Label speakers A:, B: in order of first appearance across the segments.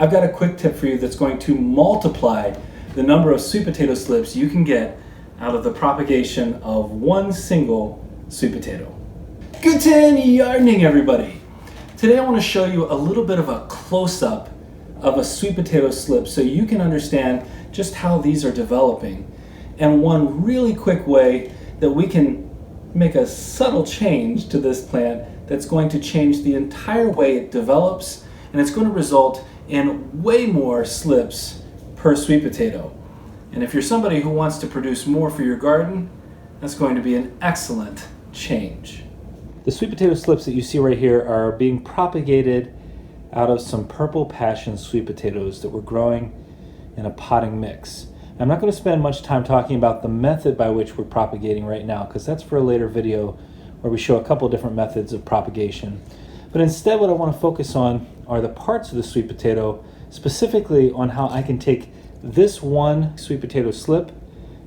A: I've got a quick tip for you that's going to multiply the number of sweet potato slips you can get out of the propagation of one single sweet potato. Guten Yardening, everybody! Today I want to show you a little bit of a close-up of a sweet potato slip so you can understand just how these are developing, and one really quick way that we can make a subtle change to this plant that's going to change the entire way it develops, and it's going to result in way more slips per sweet potato. And if you're somebody who wants to produce more for your garden, that's going to be an excellent change. The sweet potato slips that you see right here are being propagated out of some purple passion sweet potatoes that we're growing in a potting mix. I'm not going to spend much time talking about the method by which we're propagating right now, because that's for a later video where we show a couple different methods of propagation. But instead what I want to focus on are the parts of the sweet potato, specifically on how I can take this one sweet potato slip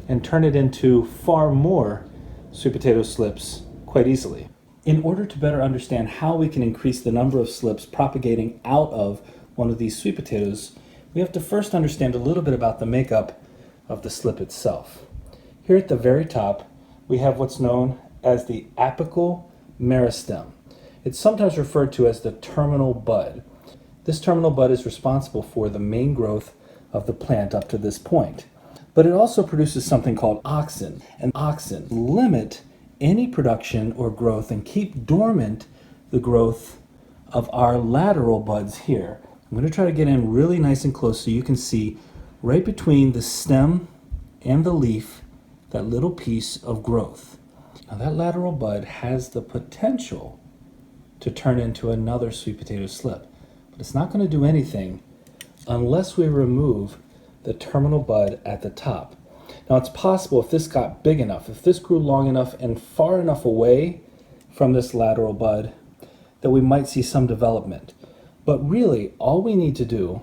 A: and turn it into far more sweet potato slips quite easily. In order to better understand how we can increase the number of slips propagating out of one of these sweet potatoes, we have to first understand a little bit about the makeup of the slip itself. Here at the very top, we have what's known as the apical meristem. It's sometimes referred to as the terminal bud. This terminal bud is responsible for the main growth of the plant up to this point. But it also produces something called auxin, and auxin limit any production or growth and keep dormant the growth of our lateral buds here. I'm going to try to get in really nice and close so you can see right between the stem and the leaf that little piece of growth. Now that lateral bud has the potential to turn into another sweet potato slip, but it's not going to do anything unless we remove the terminal bud at the top. Now it's possible if this got big enough, if this grew long enough and far enough away from this lateral bud, that we might see some development. But really, all we need to do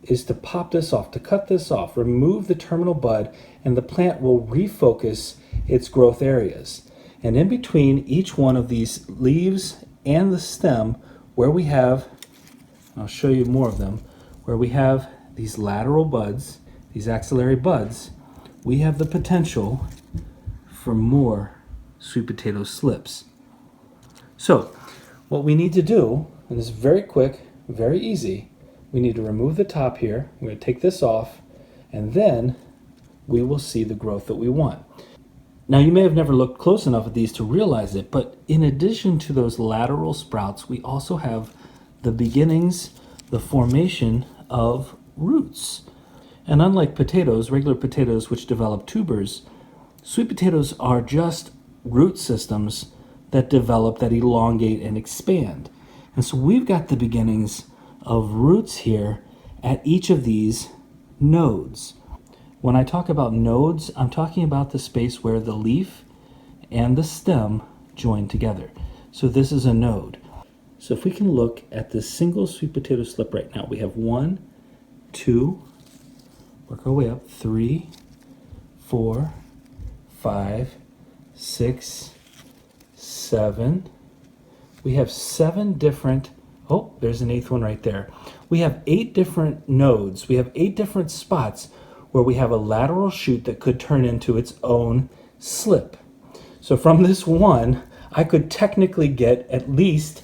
A: is to pop this off, to cut this off, remove the terminal bud, and the plant will refocus its growth areas. And in between each one of these leaves and the stem, where we have, I'll show you more of them, where we have these lateral buds, these axillary buds, we have the potential for more sweet potato slips. So what we need to do, and it's very quick, very easy, we need to remove the top here. I'm going to take this off, and then we will see the growth that we want. Now you may have never looked close enough at these to realize it, but in addition to those lateral sprouts, we also have the beginnings, the formation of roots. And unlike potatoes, regular potatoes which develop tubers, sweet potatoes are just root systems that develop, that elongate and expand. And so we've got the beginnings of roots here at each of these nodes. When I talk about nodes, I'm talking about the space where the leaf and the stem join together. So this is a node. So if we can look at this single sweet potato slip right now, we have 1, 2, work our way up, 3, 4, 5, 6, 7. We have 7 different, oh, there's an 8th one right there. We have 8 different nodes. We have 8 different spots where we have a lateral shoot that could turn into its own slip. So from this one, I could technically get at least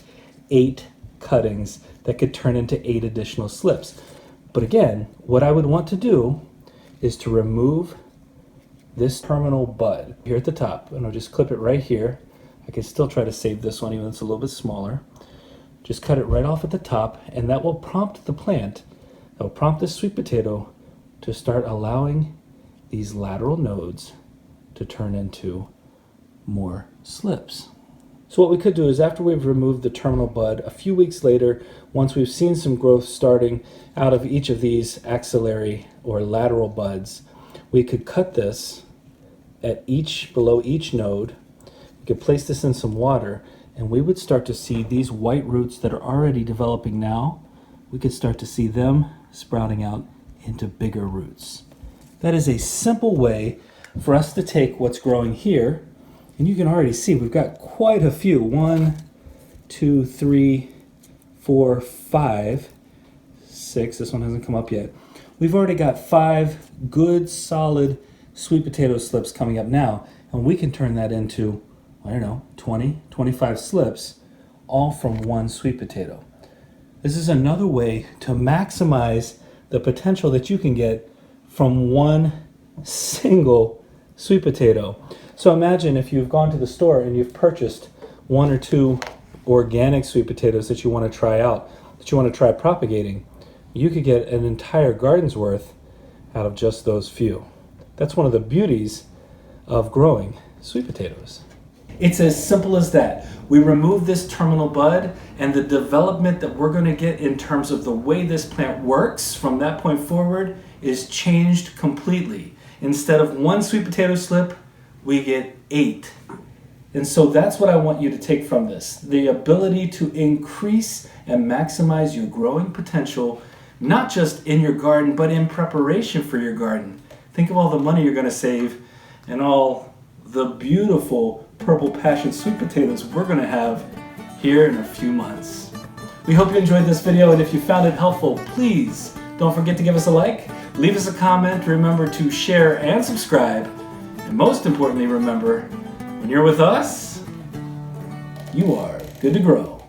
A: 8 cuttings that could turn into 8 additional slips. But again, what I would want to do is to remove this terminal bud here at the top, and I'll just clip it right here. I can still try to save this one even though it's a little bit smaller. Just cut it right off at the top, and that will prompt the plant, that will prompt this sweet potato to start allowing these lateral nodes to turn into more slips. So what we could do is, after we've removed the terminal bud, a few weeks later, once we've seen some growth starting out of each of these axillary or lateral buds, we could cut this at below each node. We could place this in some water, and we would start to see these white roots that are already developing now, we could start to see them sprouting out into bigger roots. That is a simple way for us to take what's growing here, and you can already see we've got quite a few. 1, 2, 3, 4, 5, 6. This one hasn't come up yet. We've already got 5 good, solid sweet potato slips coming up now, and we can turn that into, I don't know, 20, 25 slips, all from one sweet potato. This is another way to maximize the potential that you can get from one single sweet potato. So imagine if you've gone to the store and you've purchased 1 or 2 organic sweet potatoes that you want to try out, that you want to try propagating. You could get an entire garden's worth out of just those few. That's one of the beauties of growing sweet potatoes. It's as simple as that. We remove this terminal bud, and the development that we're going to get in terms of the way this plant works from that point forward is changed completely. Instead of 1 sweet potato slip, we get 8. And so that's what I want you to take from this. The ability to increase and maximize your growing potential, not just in your garden, but in preparation for your garden. Think of all the money you're going to save and all the beautiful purple passion sweet potatoes we're going to have here in a few months. We hope you enjoyed this video, and if you found it helpful, please don't forget to give us a like, leave us a comment, remember to share and subscribe, and most importantly, remember, when you're with us, you are good to grow.